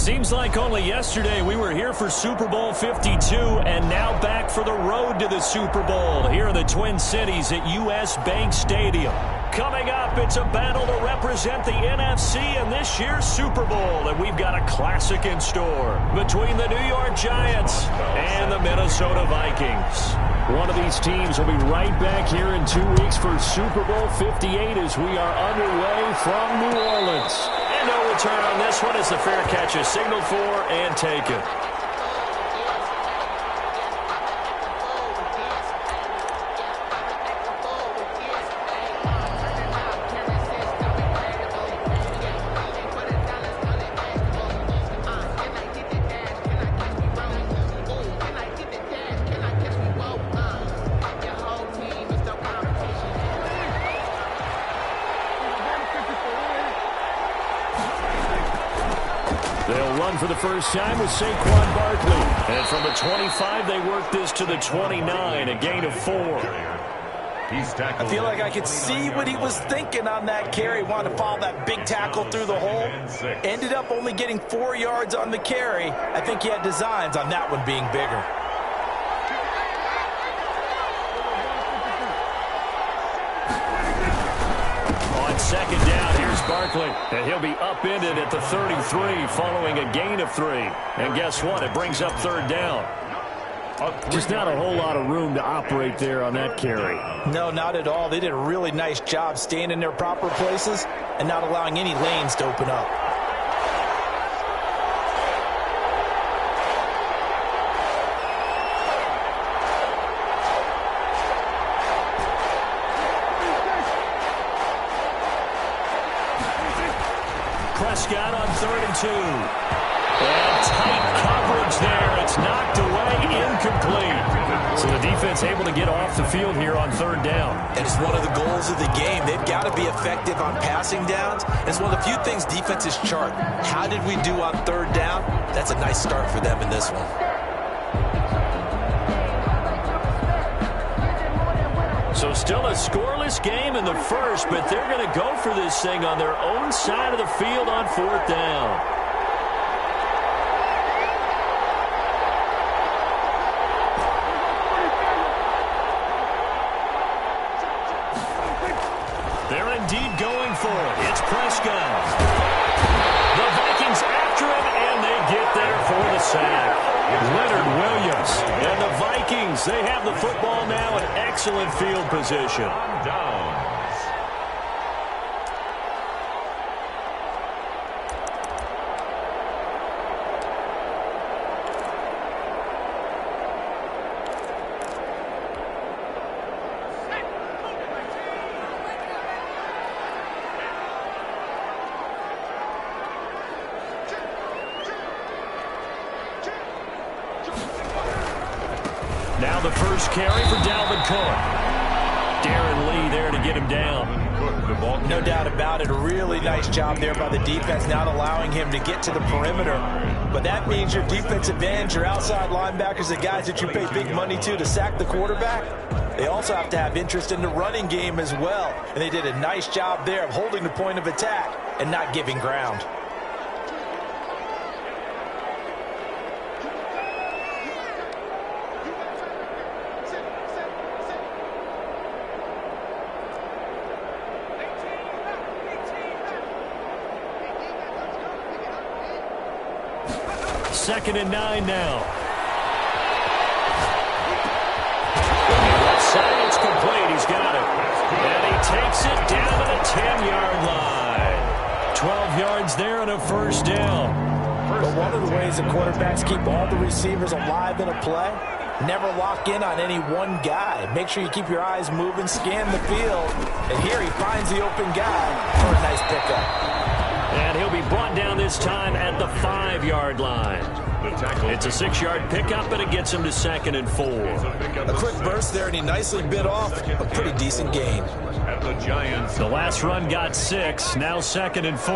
Seems like only yesterday we were here for Super Bowl 52 and now back for the road to the Super Bowl here in the Twin Cities at US Bank Stadium. Coming up, it's a battle to represent the NFC in this year's Super Bowl, and we've got a classic in store between the New York Giants and the Minnesota Vikings. One of these teams will be right back here in 2 weeks for Super Bowl 58 as we are underway from New Orleans. And no return on this one as the fair catch is signaled for and taken. For the first time with Saquon Barkley. And from the 25, they work this to the 29, a gain of 4. I feel like I could see what he was thinking on that carry. Wanted to follow that big tackle through the hole. Ended up only getting 4 yards on the carry. I think he had designs on that one being bigger. On second down, here's Barkley, and he'll be upended at the 33 following a gain of 3. And guess what? It brings up third down. Just not a whole lot of room to operate there on that carry. No, not at all. They did a really nice job staying in their proper places and not allowing any lanes to open up. Prescott on 3rd and 2. And tight coverage there. It's knocked away, incomplete. So the defense able to get off the field here on 3rd down. And it's one of the goals of the game. They've got to be effective on passing downs. It's one of the few things defenses chart. How did we do on 3rd down? That's a nice start for them in this one. So still a scoreless game in the first, but they're going to go for this thing on their own side of the field on 4th down. They're indeed going for it. It's Prescott. The Vikings after him, and they get there for the sack. Leonard Williams and the Vikings, they have the football now in excellent field position. Now the first carry for Dalvin Cook. Darren Lee there to get him down. No doubt about it. A really nice job there by the defense, not allowing him to get to the perimeter. But that means your defensive ends, your outside linebackers, the guys that you pay big money to sack the quarterback, they also have to have interest in the running game as well. And they did a nice job there of holding the point of attack and not giving ground. Second and 9 now. It's complete. He's got it. And he takes it down to the 10-yard line. 12 yards there and a first down. But one of the ways the quarterbacks keep all the receivers alive in a play, never lock in on any one guy. Make sure you keep your eyes moving, scan the field. And here he finds the open guy for a nice pickup. And he'll be brought down this time at the 5-yard line. It's a 6-yard pickup, but it gets him to 2nd and 4. A quick burst there, and he nicely bit off a pretty decent gain. The last run got 6, now 2nd and 4.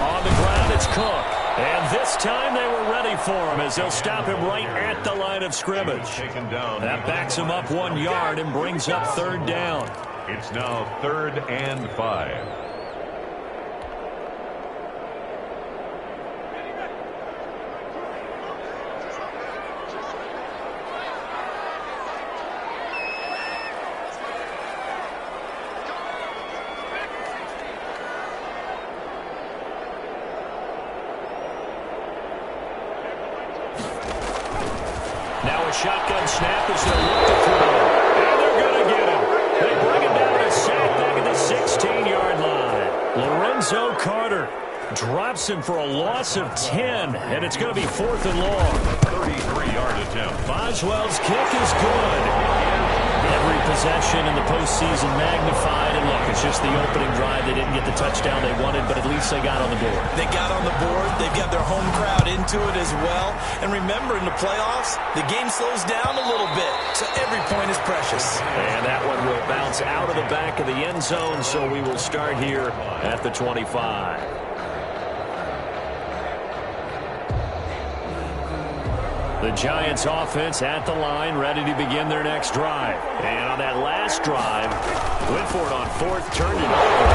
On the ground, it's Cook. And this time they were ready for him as they'll stop him right at the line of scrimmage. That backs him up 1 yard and brings up 3rd down. It's now 3rd and 5. Now a shotgun snap as they'll look to throw. And they're going to get him. They bring him down to sack back at the 16-yard line. Lorenzo Carter drops him for a loss of 10, and it's going to be 4th and long. 33-yard attempt. Boswell's kick is good. Every possession in the postseason magnified, and look, it's just the opening drive. They didn't get the touchdown they wanted, but at least they got on the board. They got on the board. They've got their home crowd into it as well. And remember, in the playoffs, the game slows down a little bit, so every point is precious. And that one will bounce out of the back of the end zone, so we will start here at the 25. The Giants offense at the line, ready to begin their next drive. And on that last drive, went for it on 4th, turned it over.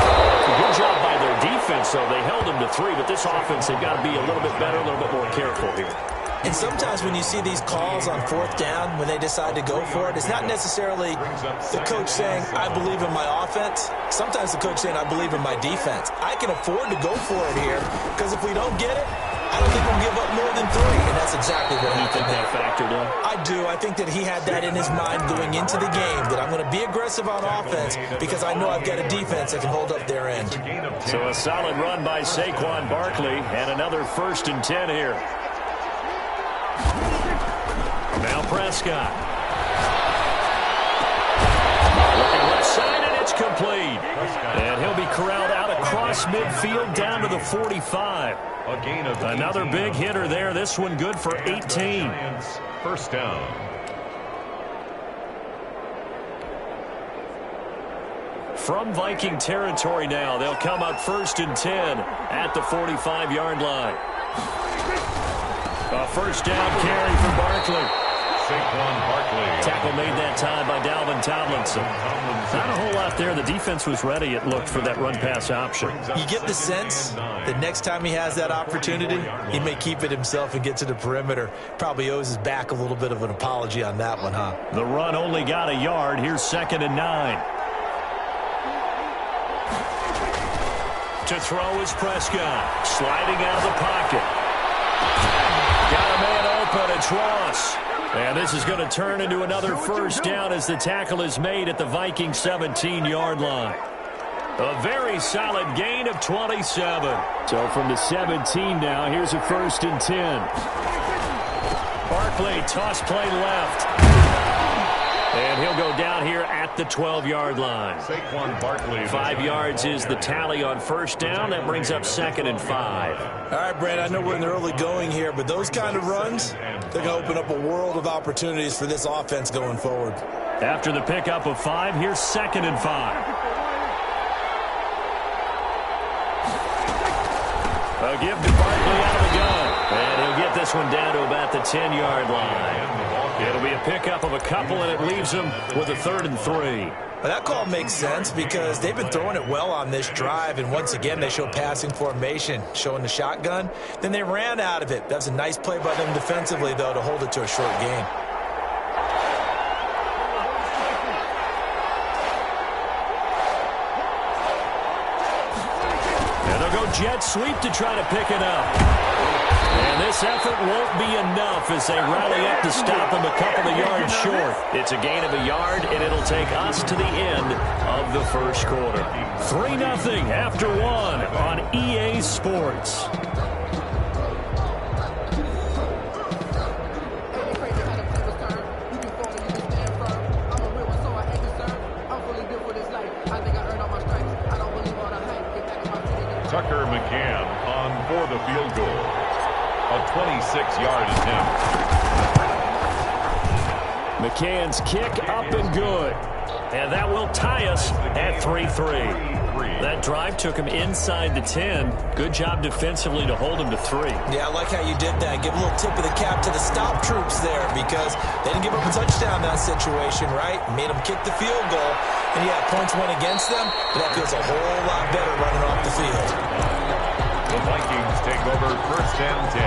Good job by their defense, though. They held them to 3, but this offense, they've got to be a little bit better, a little bit more careful here. And sometimes when you see these calls on 4th down, when they decide to go for it, it's not necessarily the coach saying, I believe in my offense. Sometimes the coach saying, I believe in my defense. I can afford to go for it here, because if we don't get it, I don't think we'll give up more than 3, and that's exactly what You think that factored in? I do. I think that he had that in his mind going into the game, that I'm going to be aggressive on offense because I know I've got a defense that can hold up their end. So a solid run by Saquon Barkley, and another 1st and 10 here. Now Prescott. Looking left side, and it's complete. And he'll be corralled out across midfield down to the 45. Another big hitter there. This one good for 18. First down. From Viking territory now, they'll come up 1st and 10 at the 45-yard line. A 1st down carry for Barkley. Saquon Barkley. Tackle made that time by Dalvin Tomlinson. Not a whole lot there. The defense was ready, it looked, for that run-pass option. You get the sense that next time he has that opportunity, he may keep it himself and get to the perimeter. Probably owes his back a little bit of an apology on that one, huh? The run only got a yard. Here's 2nd and 9. To throw is Prescott. Sliding out of the pocket. Got a man open. It's Ross. And this is going to turn into another 1st down as the tackle is made at the Viking 17-yard line. A very solid gain of 27. So from the 17 now, here's a 1st and 10. Barkley, toss play left. And he'll go down here at the 12-yard line. Saquon Barkley. 5 yards is the tally on 1st down. That brings up 2nd and 5. All right, Brad, I know we're in the early going here, but those kind of runs, they're going to open up a world of opportunities for this offense going forward. After the pickup of 5, here's 2nd and 5. A give to Barkley out of the gun. And he'll get this one down to about the 10-yard line. It'll be a pickup of a couple, and it leaves them with a 3rd and 3. Well, that call makes sense because they've been throwing it well on this drive, and once again, they show passing formation, showing the shotgun. Then they ran out of it. That was a nice play by them defensively, though, to hold it to a short gain. And they'll go jet sweep to try to pick it up. And this effort won't be enough as they rally up to stop him a couple of yards short. It's a gain of a yard, and it'll take us to the end of the 1st quarter. 3-0 after 1 on EA Sports. Tucker McCann on for the field goal. A 26-yard attempt. McCann's kick up and good. And that will tie us at 3-3. That drive took him inside the 10. Good job defensively to hold him to 3. Yeah, I like how you did that. Give a little tip of the cap to the stop troops there because they didn't give up a touchdown in that situation, right? Made them kick the field goal. And yeah, points went against them, but that feels a whole lot better running off the field. The Vikings take over 1st and 10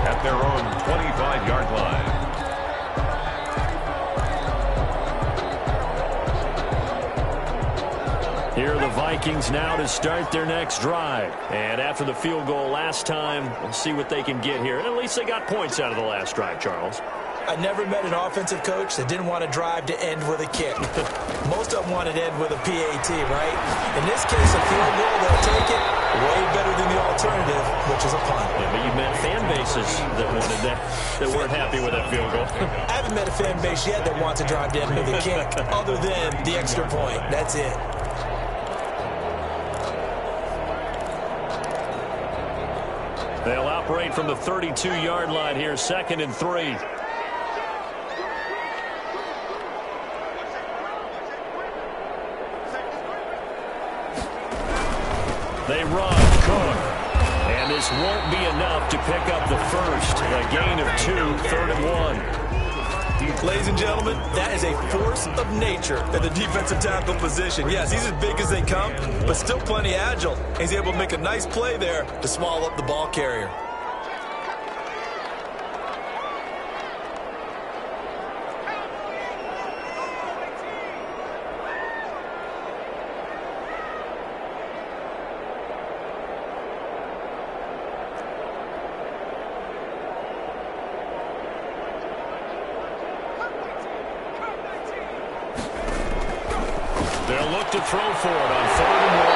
at their own 25-yard line. Here are the Vikings now to start their next drive. And after the field goal last time, we'll see what they can get here. At least they got points out of the last drive, Charles. I never met an offensive coach that didn't want to drive to end with a kick. Most of them wanted to end with a PAT, right? In this case, a field goal, they'll take it way better than the alternative, which is a punt. Yeah, but you met fan bases that wanted that weren't happy with that field goal. I haven't met a fan base yet that wants to drive to end with a kick other than the extra point. That's it. They'll operate from the 32-yard line here, 2nd and 3. They run, Cook. And this won't be enough to pick up the first. A gain of 2, 3rd and 1. Ladies and gentlemen, that is a force of nature at the defensive tackle position. Yes, he's as big as they come, but still plenty agile. He's able to make a nice play there to swallow up the ball carrier. They'll look to throw for it on 3rd and 1.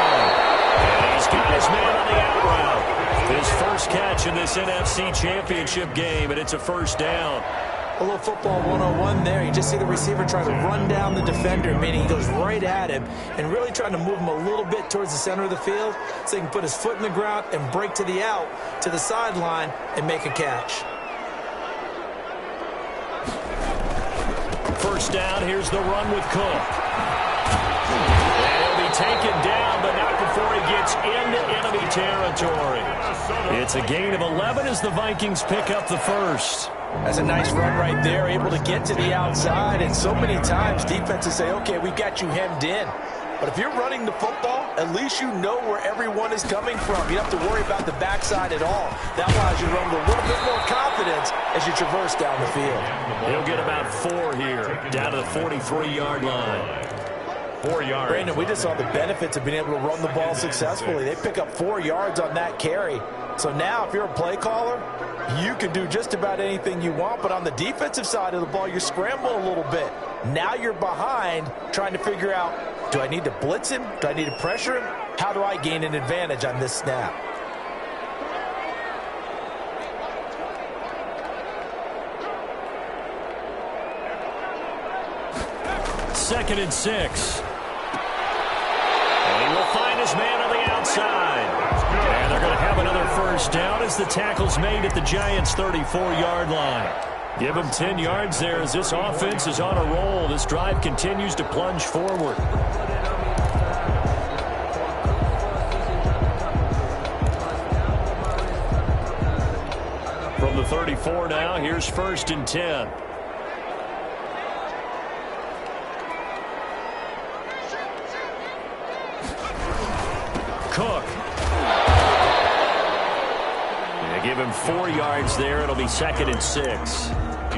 And he's got his man on the out route. His first catch in this NFC Championship game, and it's a 1st down. A little football 101 there. You just see the receiver try to run down the defender, meaning he goes right at him and really trying to move him a little bit towards the center of the field so he can put his foot in the ground and break to the out, to the sideline, and make a catch. 1st down, here's the run with Cook. And he'll be taken down, but not before he gets into enemy territory. It's a gain of 11 as the Vikings pick up the first. That's a nice run right there, able to get to the outside. And so many times defenses say, okay, we've got you hemmed in. But if you're running the football, at least you know where everyone is coming from. You don't have to worry about the backside at all. That allows you to run with a little bit more confidence as you traverse down the field. He'll get about 4 here, down to the 43-yard line. 4 yards. Brandon, we just saw the benefits of being able to run the ball successfully. They pick up 4 yards on that carry. So now if you're a play caller, you can do just about anything you want. But on the defensive side of the ball, you're scrambling a little bit. Now you're behind trying to figure out, do I need to blitz him? Do I need to pressure him? How do I gain an advantage on this snap? Second and 6. And he will find his man on the outside. And they're going to have another 1st down as the tackle's made at the Giants' 34-yard line. Give him 10 yards there as this offense is on a roll. This drive continues to plunge forward. From the 34 now, here's 1st and 10. Cook. They give him 4 yards there. It'll be 2nd and 6.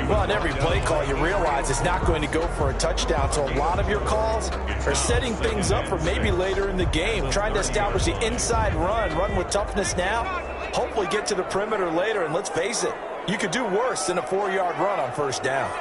Well, on every play call, you realize it's not going to go for a touchdown. So a lot of your calls are setting things up for maybe later in the game, trying to establish the inside run with toughness now, hopefully get to the perimeter later. And let's face it, you could do worse than a 4-yard run on 1st down.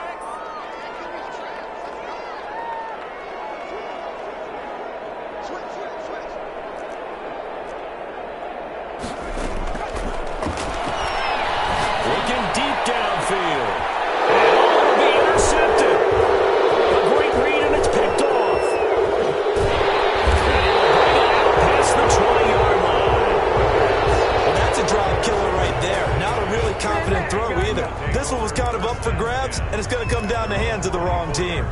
And it's going to come down the hands of the wrong team.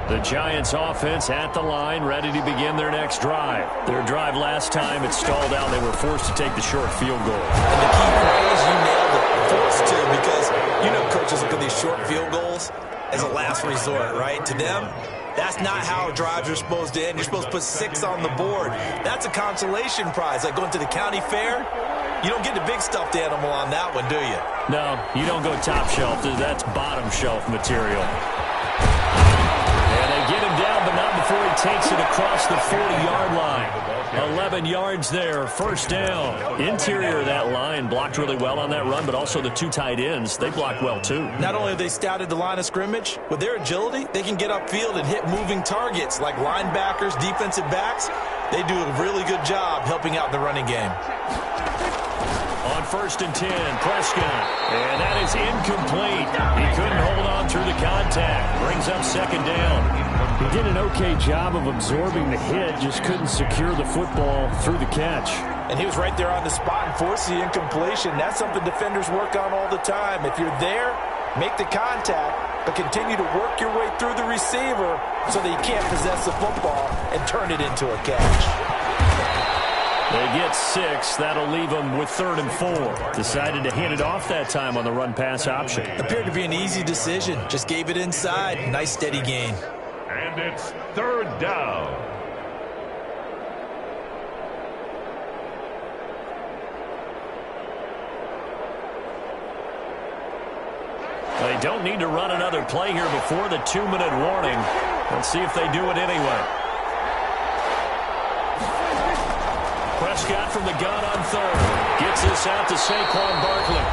The Giants offense at the line, ready to begin their next drive. Their drive last time, it stalled out. They were forced to take the short field goal. And the key phrase, you nailed it, forced to, because You know, coaches look at these short field goals as a last resort, right? To them, that's not how drives are supposed to end. You're supposed to put 6 on the board. That's a consolation prize, like going to the county fair. You don't get the big stuffed animal on that one, do you? No, you don't go top shelf. That's bottom shelf material. And they get him down, but not before he takes it across the 40-yard line. 11 yards there, first down. Interior of that line blocked really well on that run, but also the 2 tight ends, they blocked well too. Not only have they scouted the line of scrimmage, with their agility, they can get upfield and hit moving targets like linebackers, defensive backs. They do a really good job helping out the running game. On 1st and 10, Prescott. And that is incomplete. He couldn't hold on through the contact. Brings up 2nd down. He did an okay job of absorbing the hit, just couldn't secure the football through the catch. And he was right there on the spot and forced the incompletion. That's something defenders work on all the time. If you're there, make the contact, but continue to work your way through the receiver so that you can't possess the football and turn it into a catch. They get 6. That'll leave them with 3rd and 4. Decided to hand it off that time on the run-pass option. Appeared to be an easy decision. Just gave it inside. Nice steady gain. And it's 3rd down. They don't need to run another play here before the 2-minute warning. Let's see if they do it anyway. Prescott from the gun on 3rd. Gets this out to Saquon Barkley.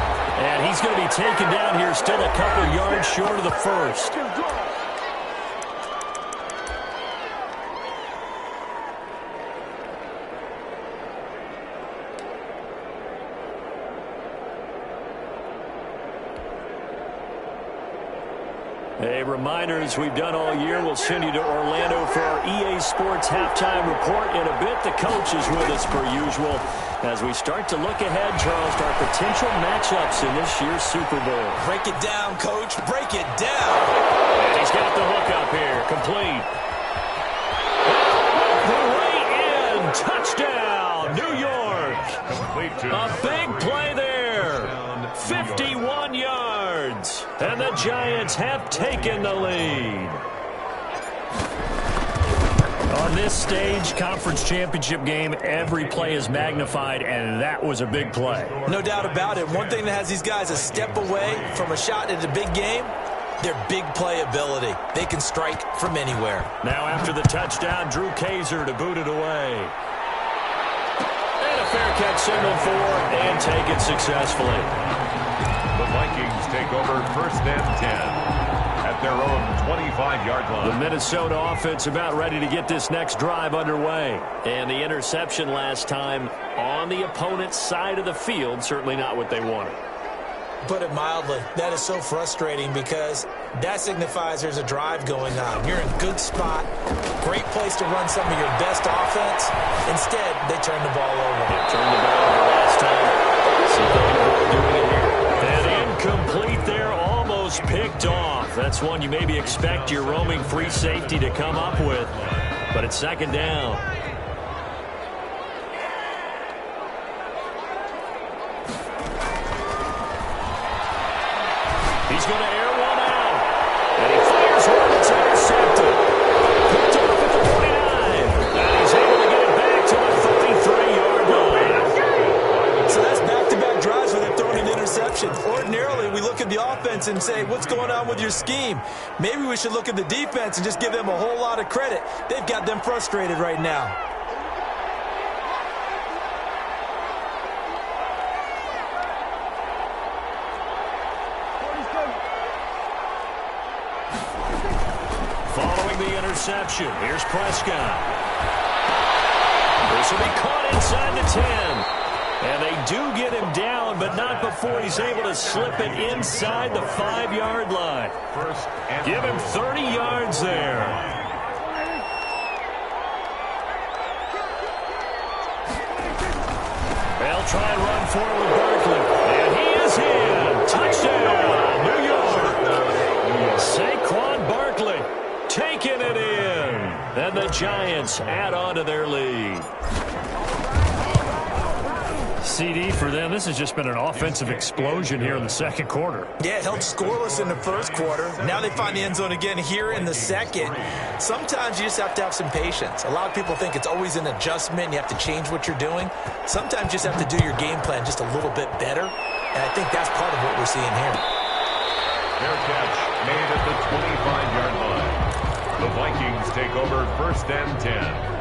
And he's going to be taken down here, still a couple yards short of the 1st. A reminder, as we've done all year, we'll send you to Orlando for our EA Sports halftime report. In a bit, the coach is with us per usual as we start to look ahead, Charles, to our potential matchups in this year's Super Bowl. Break it down, Coach. Break it down. And he's got the hook up here. Complete. The way in. Touchdown, New York. A big play there. 51 yards. And the Giants have taken the lead. On this stage, conference championship game, every play is magnified, and that was a big play. No doubt about it. One thing that has these guys a step away from a shot at a big game, their big play ability. They can strike from anywhere. Now after the touchdown, Drew Kaiser to boot it away. And a fair catch signal for and taken successfully. The Vikings take over 1st and 10 at their own 25-yard line. The Minnesota offense about ready to get this next drive underway. And the interception last time on the opponent's side of the field, certainly not what they wanted. Put it mildly, that is so frustrating because that signifies there's a drive going on. You're in a good spot, great place to run some of your best offense. Instead, they turn the ball over. They turned the ball over last time. See if they can avoid doing it here. And incomplete there, almost picked off. That's one you maybe expect your roaming free safety to come up with. But it's 2nd down. He's going to air one out. And he fires one that's intercepted. Picked off at the 29. And he's able to get it back to the 33-yard line. So that's back-to-back drives where they're throwing an interception. Ordinarily, we look at the offense and say, what's going on with your scheme? Maybe we should look at the defense and just give them a whole lot of credit. They've got them frustrated right now. Following the interception, here's Prescott. This will be caught inside the 10. And they do get him down, but not before he's able to slip it inside the 5-yard line. Give him 30 yards there. They'll try and run forward with Barkley. And he is in. Touchdown, New York. Saquon Barkley taking it in. And the Giants add on to their lead. CD for them. This has just been an offensive explosion here in the second quarter. Yeah, held scoreless in the first quarter. Now they find the end zone again here in the second. Sometimes you just have to have some patience. A lot of people think it's always an adjustment. You have to change what you're doing. Sometimes you just have to do your game plan just a little bit better. And I think that's part of what we're seeing here. Fair catch made at the 25-yard line. The Vikings take over 1st and 10.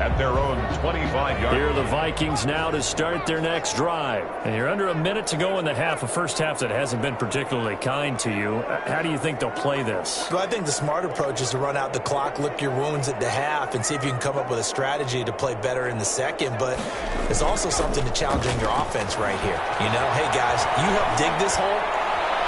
At their own 25-yard. Here are the Vikings now to start their next drive. And you're under a minute to go in the half, a first half that hasn't been particularly kind to you. How do you think they'll play this? Well, I think the smart approach is to run out the clock, lick your wounds at the half, and see if you can come up with a strategy to play better in the second. But it's also something to challenging your offense right here. You know, hey, guys, you help dig this hole.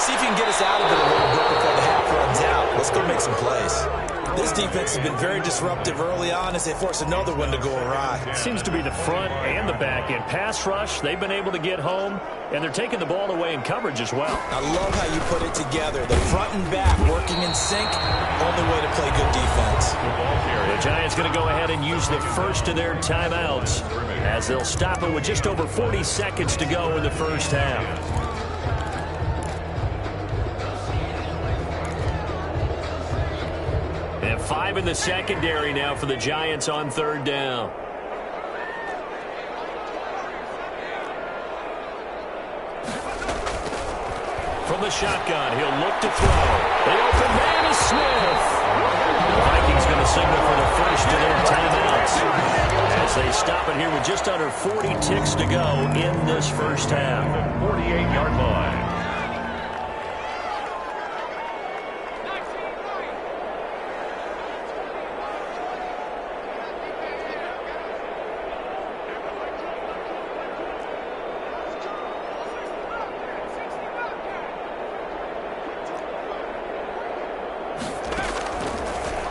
See if you can get us out of it a little bit before the half runs out. Let's go make some plays. This defense has been very disruptive early on as they force another one to go awry. It seems to be the front and the back end. Pass rush, they've been able to get home, and they're taking the ball away in coverage as well. I love how you put it together. The front and back working in sync, only way to play good defense. The Giants going to go ahead and use the first of their timeouts as they'll stop it with just over 40 seconds to go in the first half. And 5 in the secondary now for the Giants on 3rd down. From the shotgun, he'll look to throw. The open man is Smith. The Vikings going to signal for the first of their timeouts as they stop it here with just under 40 ticks to go in this first half. 48-yard line.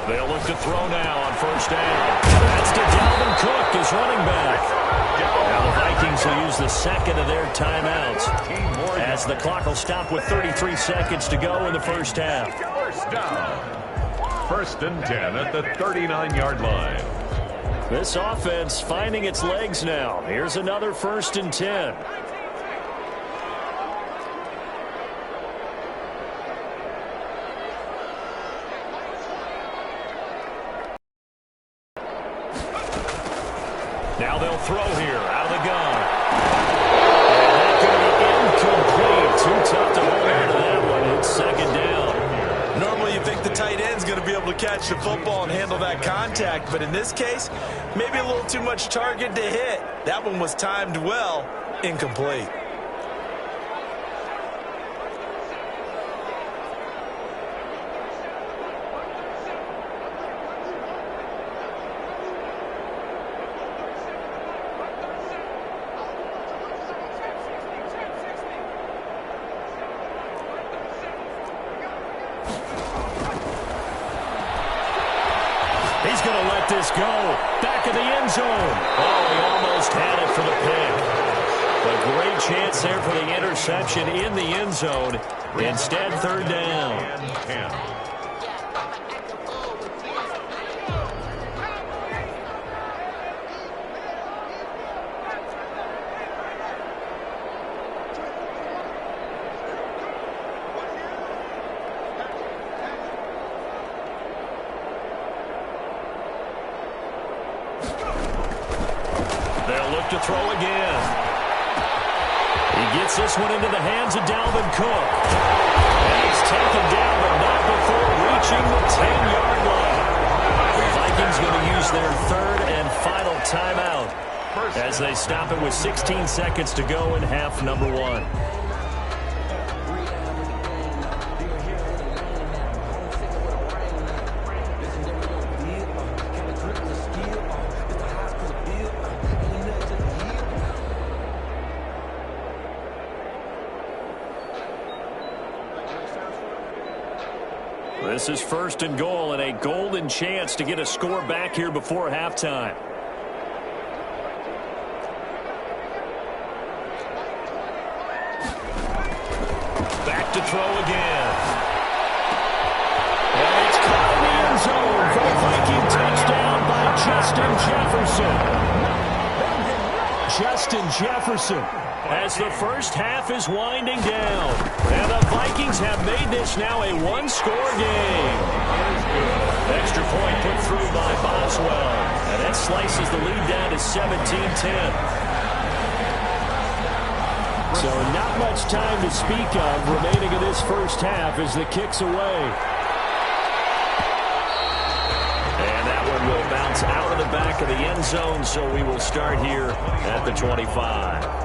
They'll look to throw now on 1st down. That's to Dalvin Cook, his running back. Now the Vikings will use the second of their timeouts as the clock will stop with 33 seconds to go in the first half. First down. 1st and 10 at the 39-yard line. This offense finding its legs now. Here's another 1st and 10. Now they'll throw here out of the gun. And that could be incomplete. Too tough to hold on to that one. It's 2nd down. Normally you think the tight end's going to be able to catch the football and handle that contact, but in this case, maybe a little too much target to hit. That one was timed well, incomplete. He's going to let this go. Back of the end zone. Oh, he almost had it for the pick. A great chance there for the interception in the end zone. Instead, 3rd down. They'll look to throw again. He gets this one into the hands of Dalvin Cook. And he's taken down, but not before reaching the 10-yard line. The Vikings going to use their 3rd and final timeout as they stop it with 16 seconds to go in half number 1. This is 1st and goal and a golden chance to get a score back here before halftime. Back to throw again. And it's caught in the end zone for a Viking touchdown by Justin Jefferson. Justin Jefferson. As the first half is winding down. And the Vikings have made this now a one-score game. Extra point put through by Boswell. And that slices the lead down to 17-10. So not much time to speak of remaining in this first half as the kick's away. And that one will bounce out of the back of the end zone, so we will start here at the 25.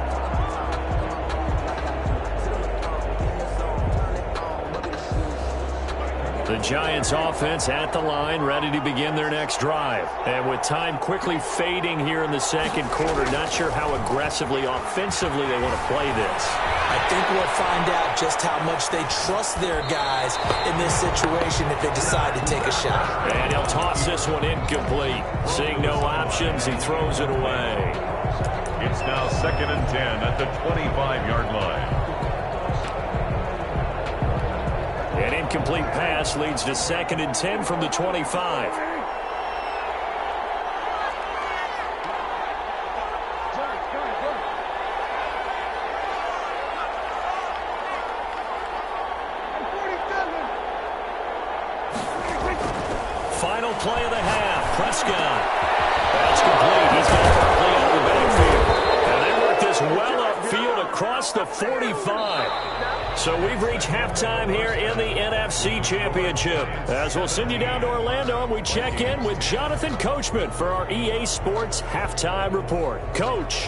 The Giants offense at the line, ready to begin their next drive. And with time quickly fading here in the second quarter, not sure how aggressively, offensively they want to play this. I think we'll find out just how much they trust their guys in this situation if they decide to take a shot. And he'll toss this one incomplete. Seeing no options, he throws it away. It's now 2nd and 10 at the 25-yard line. An incomplete pass leads to 2nd and 10 from the 25. Final play of the half. Prescott. That's complete. He's got Barkley out of the backfield. And they work this well upfield across the 45. So we've reached halftime here in the NFC Championship. As we'll send you down to Orlando, and we check in with Jonathan Coachman for our EA Sports Halftime Report. Coach.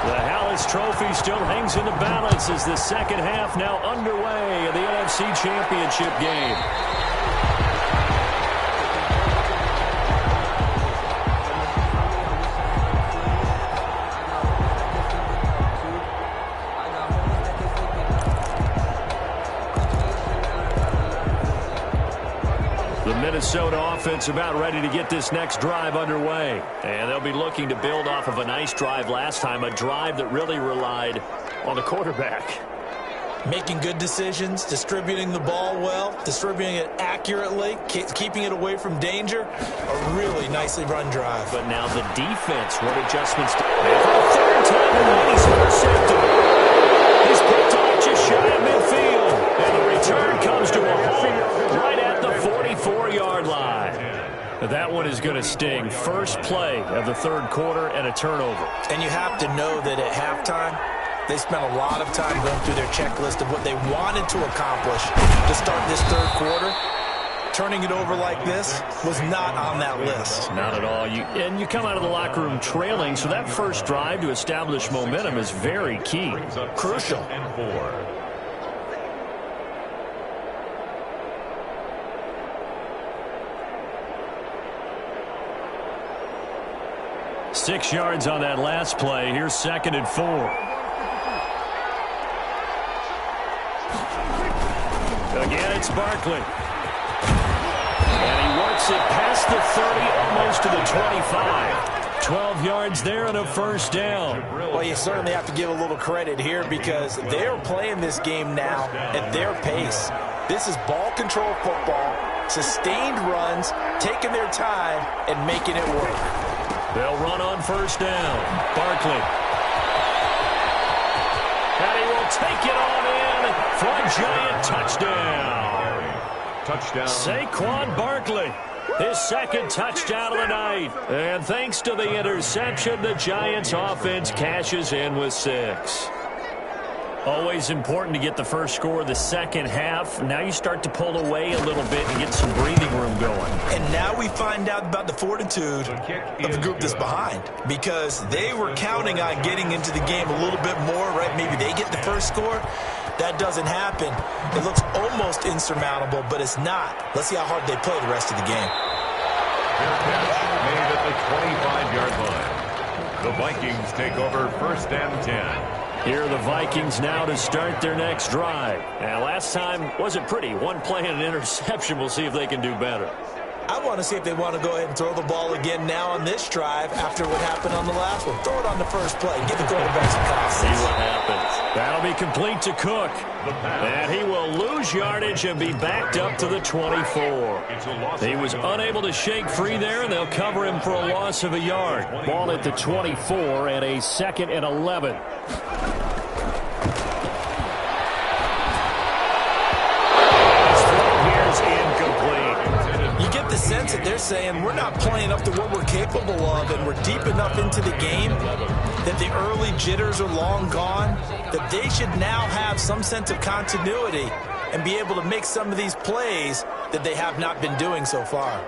The Hallis Trophy still hangs in the balance as the second half now underway in the NFC Championship game. Minnesota offense about ready to get this next drive underway. And they'll be looking to build off of a nice drive last time, a drive that really relied on the quarterback. Making good decisions, distributing the ball well, distributing it accurately, keeping it away from danger. A really nicely run drive. But now the defense, what adjustments? And for the third time tonight, he's intercepted. He's picked off just shy of midfield. And the return comes to a halt right at the 44-yard line. That one is going to sting. First play of the third quarter and a turnover. And you have to know that at halftime, they spent a lot of time going through their checklist of what they wanted to accomplish to start this third quarter. Turning it over like this was not on that list. Not at all. And you come out of the locker room trailing, so that first drive to establish momentum is very key. Crucial. And 4. 6 yards on that last play. Here's 2nd and 4. Again, it's Barkley. And he works it past the 30, almost to the 25. 12 yards there and a first down. Well, you certainly have to give a little credit here because they're playing this game now at their pace. This is ball control football, sustained runs, taking their time, and making it work. They'll run on first down. Barkley. And he will take it on in for a Giant touchdown. Touchdown. Saquon Barkley. His second touchdown of the night. And thanks to the interception, the Giants offense cashes in with 6. Always important to get the first score of the second half. Now you start to pull away a little bit and get some breathing room going. And now we find out about the fortitude of the group that's behind because they were counting on getting into the game a little bit more, right? Maybe they get the first score. That doesn't happen. It looks almost insurmountable, but it's not. Let's see how hard they play the rest of the game. Their catch made at the 25-yard line. The Vikings take over 1st and 10. Here are the Vikings now to start their next drive. And last time wasn't pretty. One play and an interception. We'll see if they can do better. I want to see if they want to go ahead and throw the ball again now on this drive after what happened on the last one. Throw it on the first play. Give the quarterback some confidence. See what happens. That'll be complete to Cook. And he will lose yardage and be backed up to the 24. He was unable to shake free there, and they'll cover him for a loss of a yard. Ball at the 24 and a 2nd and 11. You get the sense that they're saying we're not playing up to what we're capable of, and we're deep enough into the game that the early jitters are long gone, that they should now have some sense of continuity and be able to make some of these plays that they have not been doing so far.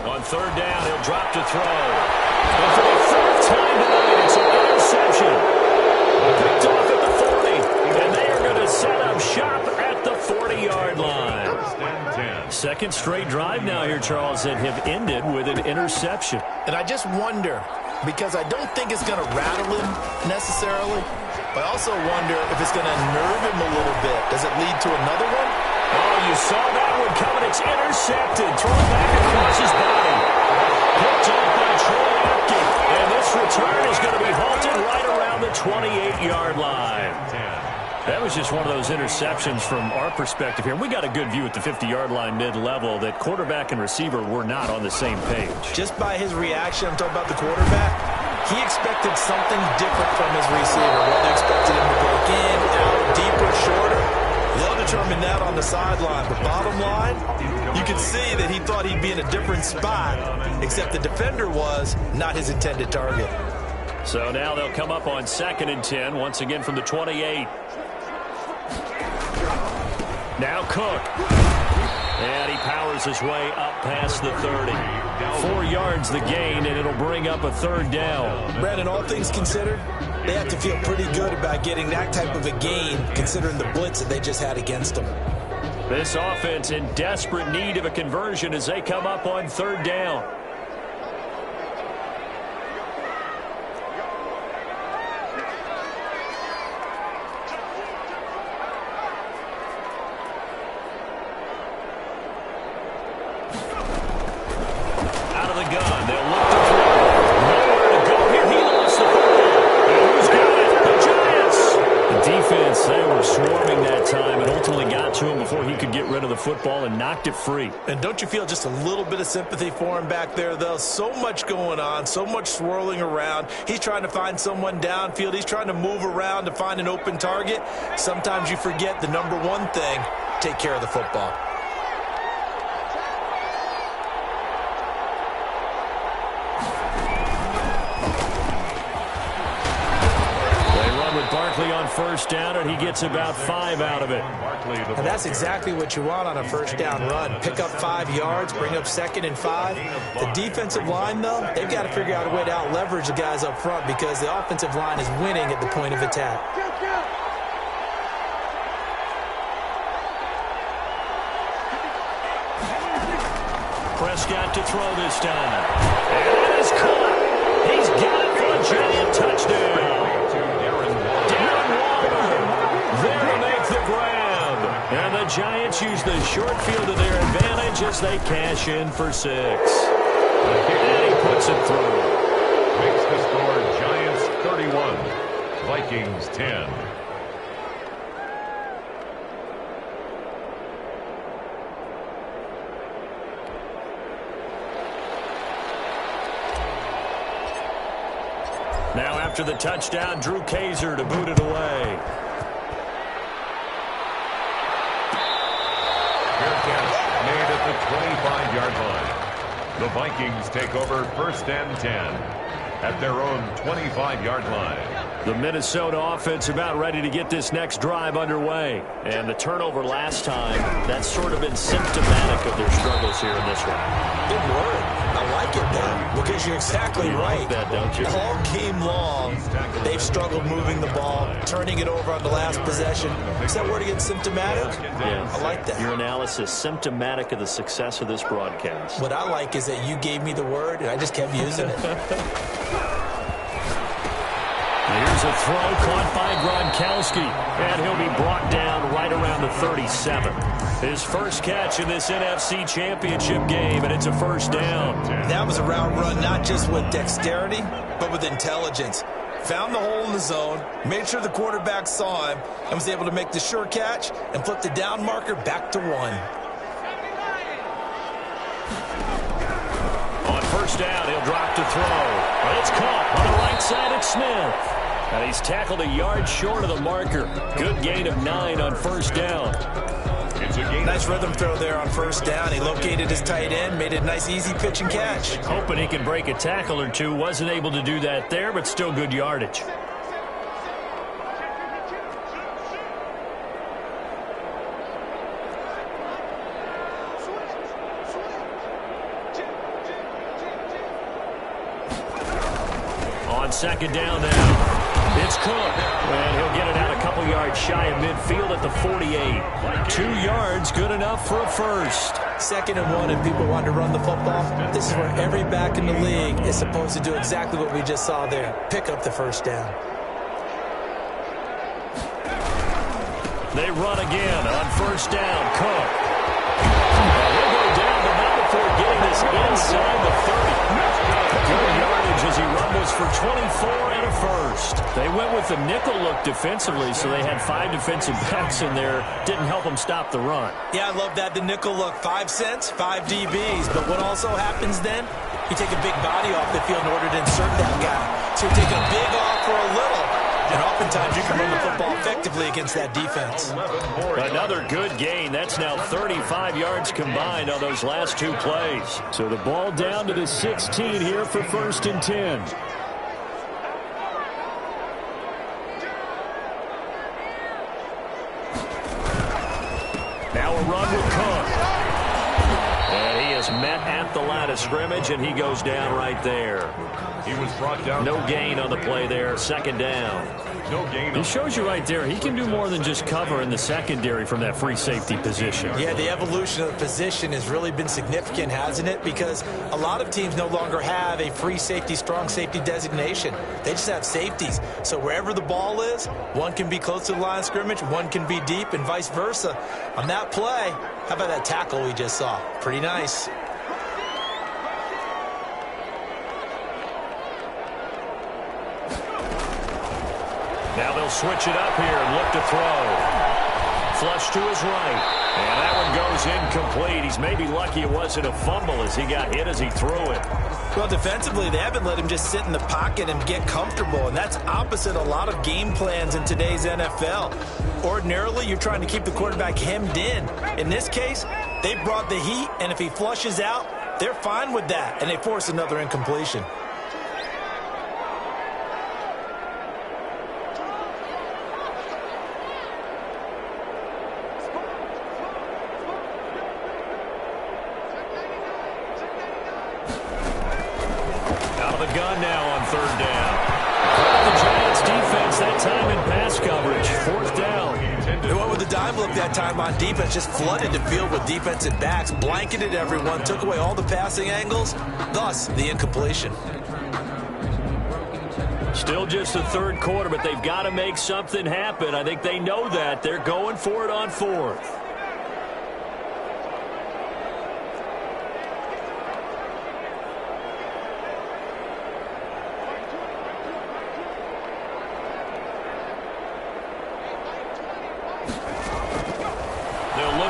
On 3rd down, he'll drop to throw. And for the 4th time tonight, it's an interception. Picked off at the 40, and they are going to set up shop at the 40-yard line. 2nd straight drive now here, Charles, that have ended with an interception. And I just wonder, because I don't think it's going to rattle him necessarily, but I also wonder if it's going to nerve him a little bit. Does it lead to another one? Oh, you saw that one coming. It's intercepted. Thrown back across his body. Picked off by Troy Apke. And this return is going to be halted right around the 28-yard line. That was just one of those interceptions from our perspective here. We got a good view at the 50-yard line mid-level that quarterback and receiver were not on the same page. Just by his reaction, I'm talking about the quarterback, he expected something different from his receiver. Whether expected him to break in, out, deeper, shorter, they'll determine that on the sideline. But bottom line, you can see that he thought he'd be in a different spot, except the defender was not his intended target. So now they'll come up on 2nd and 10, once again from the 28. Now Cook. And he powers his way up past the 30. 4 yards the gain, and it'll bring up a 3rd down. Brandon, all things considered, they have to feel pretty good about getting that type of a gain, considering the blitz that they just had against them. This offense in desperate need of a conversion as they come up on 3rd down. Football and knocked it free. And don't you feel just a little bit of sympathy for him back there, though? So much going on, so much swirling around. He's trying to find someone downfield. He's trying to move around to find an open target. Sometimes you forget the number one thing, take care of the football. Barkley on 1st down, and he gets about 5 out of it. And that's exactly what you want on a 1st down run. Pick up 5 yards, bring up 2nd and 5. The defensive line, though, they've got to figure out a way to out-leverage the guys up front because the offensive line is winning at the point of attack. Prescott to throw this time. And it is caught. He's got it for a giant touchdown. There to make the grab. And the Giants use the short field to their advantage as they cash in for 6. And he puts it through. Makes the score Giants 31, Vikings 10. Now after the touchdown, Drew Kaiser to boot it away. Catch made at the 25-yard line. The Vikings take over 1st and 10 at their own 25-yard line. The Minnesota offense about ready to get this next drive underway. And the turnover last time, that's sort of been symptomatic of their struggles here in this one. Good word. I like it, though, because you're exactly right. Like that, don't you? All game long, they've struggled moving the ball, turning it over on the last possession. Is that word again, symptomatic? Yeah. I like that. Your analysis, symptomatic of the success of this broadcast. What I like is that you gave me the word, and I just kept using it. Here's a throw caught by Gronkowski, and he'll be brought down right around the 37. His first catch in this NFC Championship game, and it's a first down. That was a route run not just with dexterity, but with intelligence. Found the hole in the zone, made sure the quarterback saw him, and was able to make the sure catch and flip the down marker back to 1. On first down, he'll drop to throw. But it's caught on the right side of Smith. And he's tackled a yard short of the marker. Good gain of 9 on first down. Nice rhythm throw there on first down. He located his tight end, made it a nice, easy pitch and catch. Hoping he could break a tackle or two. Wasn't able to do that there, but still good yardage. On second down now. It's Cook, and he'll get it out a couple yards shy of midfield at the 48. 2 yards, good enough for a first. 2nd and 1, and people want to run the football. This is where every back in the league is supposed to do exactly what we just saw there. Pick up the first down. They run again on first down. Cook. He'll go down, but not before getting this inside the 30. Good yardage as he rumbles for 24 and a first. They went with the nickel look defensively, so they had 5 defensive backs in there. Didn't help them stop the run. Yeah, I love that. The nickel look, 5 cents, 5 DBs. But what also happens then? You take a big body off the field in order to insert that guy. So you take a big off for a little. And oftentimes you can run the football effectively against that defense. Another good gain. That's now 35 yards combined on those last 2 plays. So the ball down to the 16 here for first and 10. Now a run with Cook. And he is met at the line of scrimmage, and he goes down right there. He was brought down. No gain on the play there. Second down. No gain. It shows you right there, he can do more than just cover in the secondary from that free safety position. Yeah, the evolution of the position has really been significant, hasn't it? Because a lot of teams no longer have a free safety, strong safety designation. They just have safeties. So wherever the ball is, one can be close to the line of scrimmage, one can be deep, and vice versa. On that play, how about that tackle we just saw? Pretty nice. Now they'll switch it up here and look to throw. Flush to his right. And that one goes incomplete. He's maybe lucky it wasn't a fumble as he got hit as he threw it. Well, defensively, they haven't let him just sit in the pocket and get comfortable, and that's opposite a lot of game plans in today's NFL. Ordinarily, you're trying to keep the quarterback hemmed in. In this case, they brought the heat, and if he flushes out, they're fine with that, and they force another incompletion. Gun now on third down. The Giants defense that time in pass coverage. Fourth down. They went with the dime look that time on defense. Just flooded the field with defensive backs. Blanketed everyone. Took away all the passing angles. Thus, the incompletion. Still just the third quarter, but they've got to make something happen. I think they know that. They're going for it on fourth.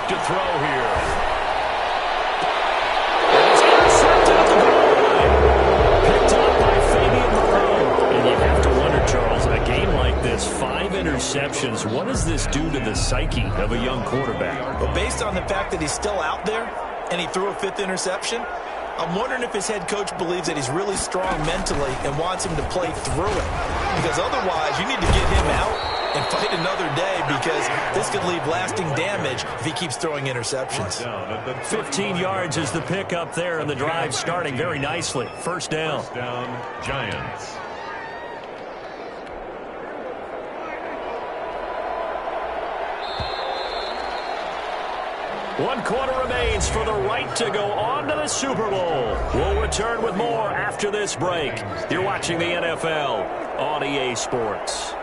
To throw here. And it's intercepted at the goal line. Picked up by Fabian Moreau. And you have to wonder, Charles, in a game like this, 5 interceptions, what does this do to the psyche of a young quarterback? Well, based on the fact that he's still out there and he threw a 5th interception, I'm wondering if his head coach believes that he's really strong mentally and wants him to play through it. Because otherwise, you need to get him out and fight another day, because this could leave lasting damage if he keeps throwing interceptions. 15 yards is the pickup there, and the drive starting very nicely. First down. First down, Giants. 1 quarter remains for the right to go on to the Super Bowl. We'll return with more after this break. You're watching the NFL on EA Sports.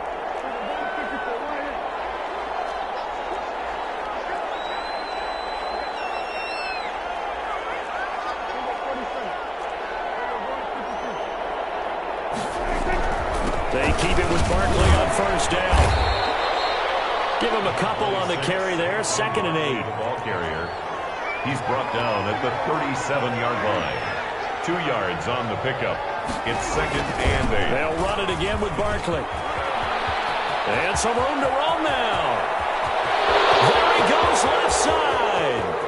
They keep it with Barkley on first down. Give him a couple on the carry there. 2nd and 8. The ball carrier. He's brought down at the 37-yard line. 2 yards on the pickup. It's 2nd and 8. They'll run it again with Barkley. And some room to roam now. There he goes left side.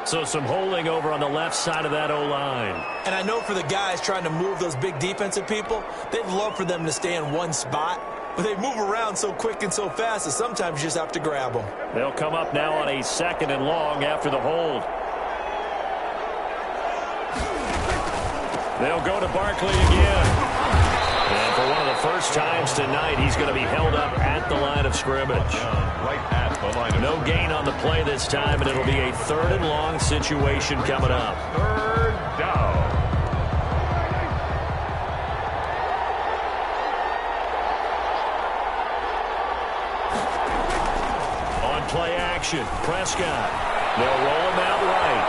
So some holding over on the left side of that O-line. And I know for the guys trying to move those big defensive people, they'd love for them to stay in one spot. But they move around so quick and so fast that sometimes you just have to grab them. They'll come up now on a 2nd and long after the hold. They'll go to Barkley again. And for one of the first times tonight, he's going to be held up at the line of scrimmage. Right at the line of No gain on the play this time, and it'll be a 3rd and long situation coming up. 3rd down. On play action, Prescott. They'll roll him out right.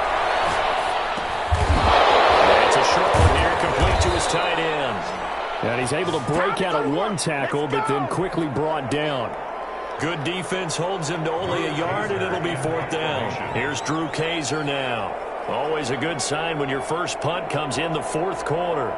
It's a short one here, complete to his tight end. And he's able to break out of 1 tackle, but then quickly brought down. Good defense holds him to only a yard, and it'll be 4th down. Here's Drew Kaiser now. Always a good sign when your first punt comes in the 4th quarter.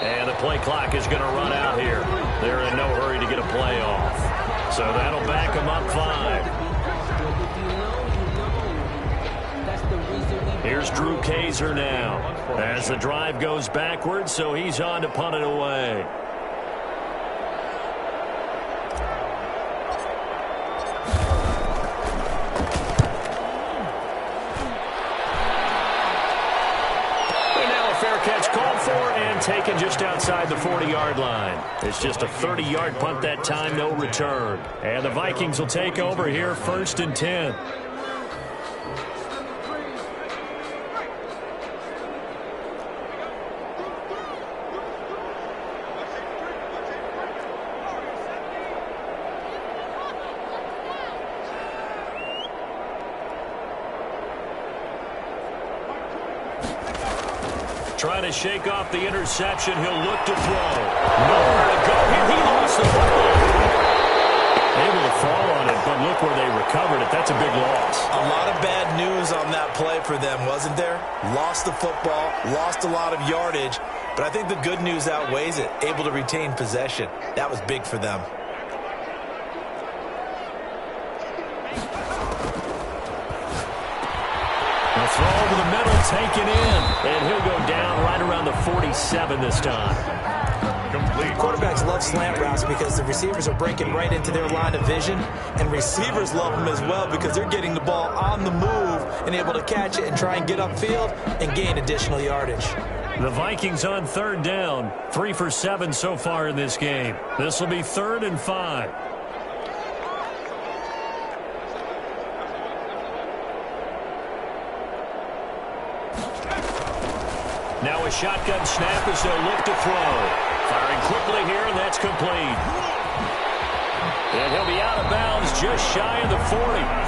And the play clock is going to run out here. They're in no hurry to get a play off. So that'll back them up 5. Here's Drew Kaiser now. As the drive goes backwards, so he's on to punt it away. Catch called for and taken just outside the 40-yard line. It's just a 30-yard punt that time, no return. And the Vikings will take over here, 1st and 10. Trying to shake off the interception. He'll look to throw. Nowhere to go here. He lost the football. Able to fall on it, but look where they recovered it. That's a big loss. A lot of bad news on that play for them, wasn't there? Lost the football, lost a lot of yardage, but I think the good news outweighs it. Able to retain possession. That was big for them. A throw over the middle, taken in. And he'll go down right around the 47 this time. Complete. Quarterbacks love slant routes because the receivers are breaking right into their line of vision. And receivers love them as well because they're getting the ball on the move and able to catch it and try and get upfield and gain additional yardage. The Vikings on 3rd down. 3 for 7 so far in this game. This will be 3rd and 5. Now a shotgun snap as they'll look to throw. Firing quickly here, and that's complete. And he'll be out of bounds just shy of the 40.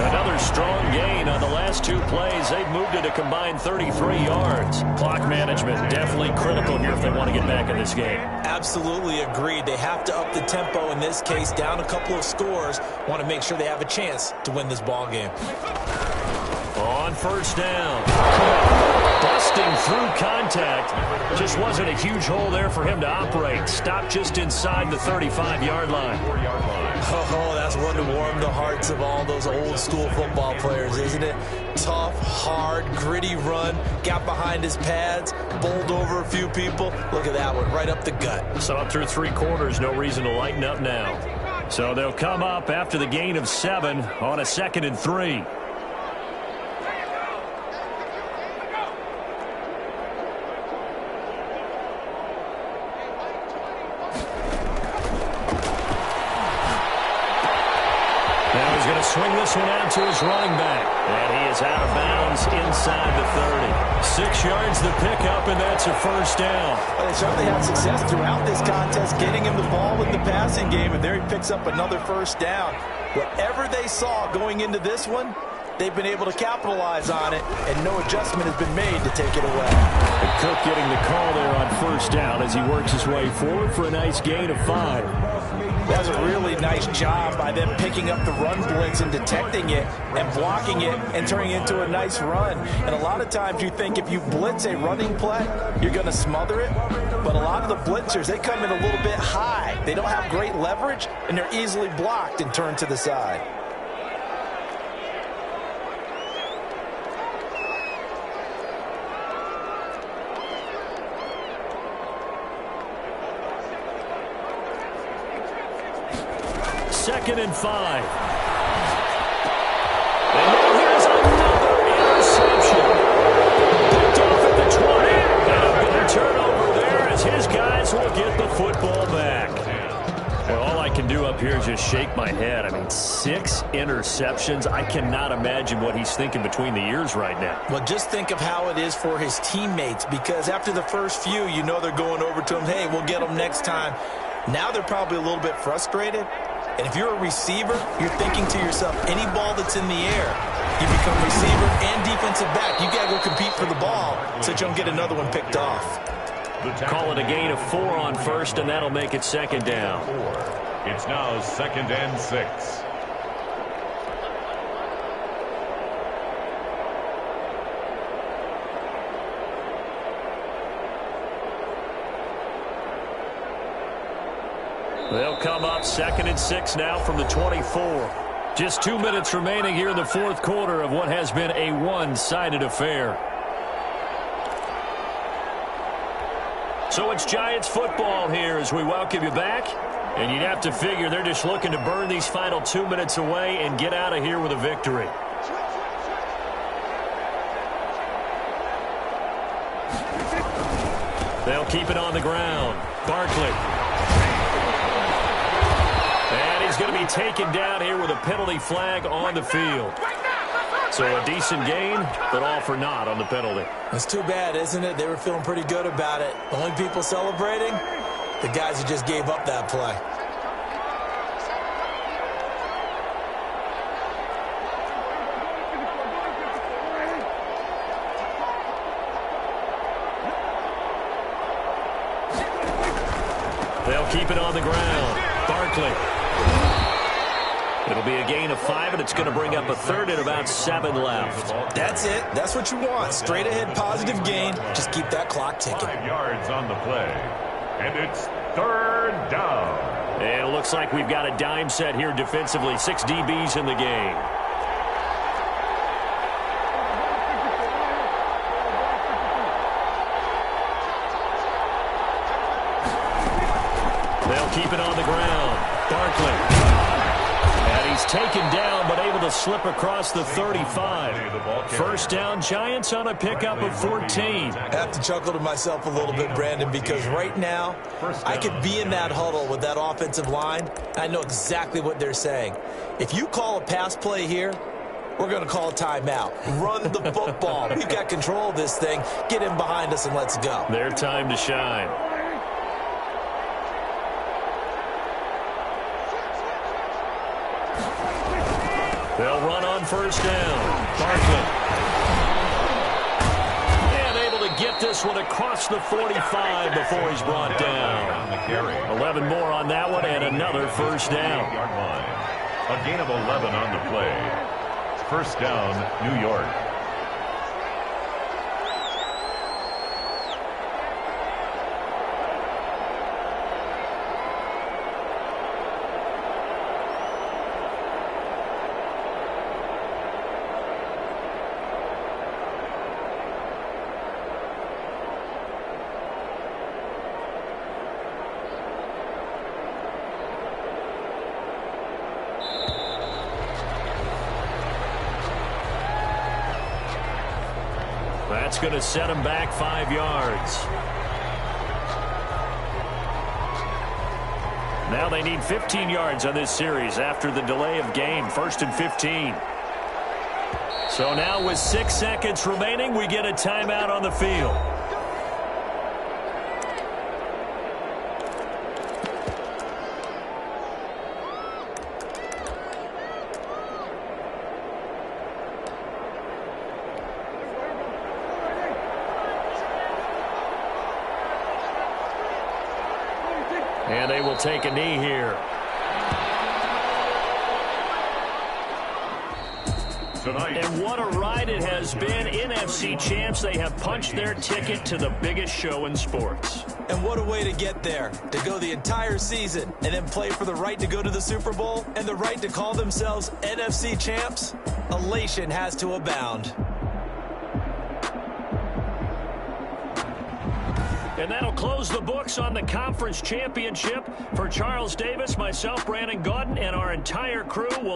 Another strong gain on the last 2 plays. They've moved it a combined 33 yards. Clock management definitely critical here if they want to get back in this game. Absolutely agreed. They have to up the tempo in this case, down a couple of scores. Want to make sure they have a chance to win this ball game. On 1st down. Busting through contact. Just wasn't a huge hole there for him to operate. Stopped just inside the 35-yard line. Oh, that's one to warm the hearts of all those old school football players, isn't it? Tough, hard, gritty run. Got behind his pads, bowled over a few people. Look at that one, right up the gut. So up through 3 quarters, no reason to lighten up now. So they'll come up after the gain of 7 on a 2nd and 3. Now he's going to swing this one out to his running back. And he is out of bounds inside the 30. 6 yards the pickup, and that's a first down. Well, they certainly had success throughout this contest, getting him the ball in the passing game, and there he picks up another first down. Whatever they saw going into this one, they've been able to capitalize on it, and no adjustment has been made to take it away. And Cook getting the call there on first down as he works his way forward for a nice gain of 5. That's a really nice job by them picking up the run blitz and detecting it and blocking it and turning it into a nice run. And a lot of times you think if you blitz a running play, you're going to smother it. But a lot of the blitzers, they come in a little bit high. They don't have great leverage, and they're easily blocked and turned to the side. Second and 5. And now here's another interception. Picked off at the 20. And a big turnover there as his guys will get the football back. Well, all I can do up here is just shake my head. I mean, 6 interceptions. I cannot imagine what he's thinking between the ears right now. Well, just think of how it is for his teammates, because after the first few, you know they're going over to him, hey, we'll get them next time. Now they're probably a little bit frustrated. And if you're a receiver, you're thinking to yourself, any ball that's in the air, you become receiver and defensive back. You got to go compete for the ball so that you don't get another one picked off. Call it a gain of 4 on first, and that'll make it second down. It's now 2nd and 6. They'll come up 2nd and 6 now from the 24. Just 2 minutes remaining here in the fourth quarter of what has been a one-sided affair. So it's Giants football here as we welcome you back. And you'd have to figure they're just looking to burn these final 2 minutes away and get out of here with a victory. They'll keep it on the ground. Barkley. And he's going to be taken down here with a penalty flag on the field. So a decent gain, but all for naught on the penalty. It's too bad, isn't it? They were feeling pretty good about it. The only people celebrating, the guys who just gave up that play. They'll keep it on the ground. Barkley. It'll be a gain of 5, and it's going to bring up a third and about 7 left. That's it. That's what you want. Straight ahead, positive gain. Just keep that clock ticking. 5 yards on the play. And it's 3rd down. And it looks like we've got a dime set here defensively. 6 DBs in the game. They'll keep it on the ground. Barkley. And he's taken down, but able to slip across the 35. First down, Giants on a pickup of 14. I have to chuckle to myself a little bit, Brandon, because right now I could be in that huddle with that offensive line. I know exactly what they're saying. If you call a pass play here, we're going to call a timeout. Run the football. We've got control of this thing. Get in behind us and let's go. Their time to shine. They'll run on first down. Barkley. And able to get this one across the 45 before he's brought down. 11 more on that one and another first down. A gain of 11 on the play. First down, New York. That's going to set him back 5 yards. Now they need 15 yards on this series after the delay of game. 1st and 15. So now with 6 seconds remaining, we get a timeout on the field. And they will take a knee here. Tonight. And what a ride it has been. NFC champs, they have punched their ticket to the biggest show in sports. And what a way to get there, to go the entire season and then play for the right to go to the Super Bowl and the right to call themselves NFC champs. Elation has to abound. And that'll close the books on the conference championship. For Charles Davis, myself, Brandon Gaudin, and our entire crew, we'll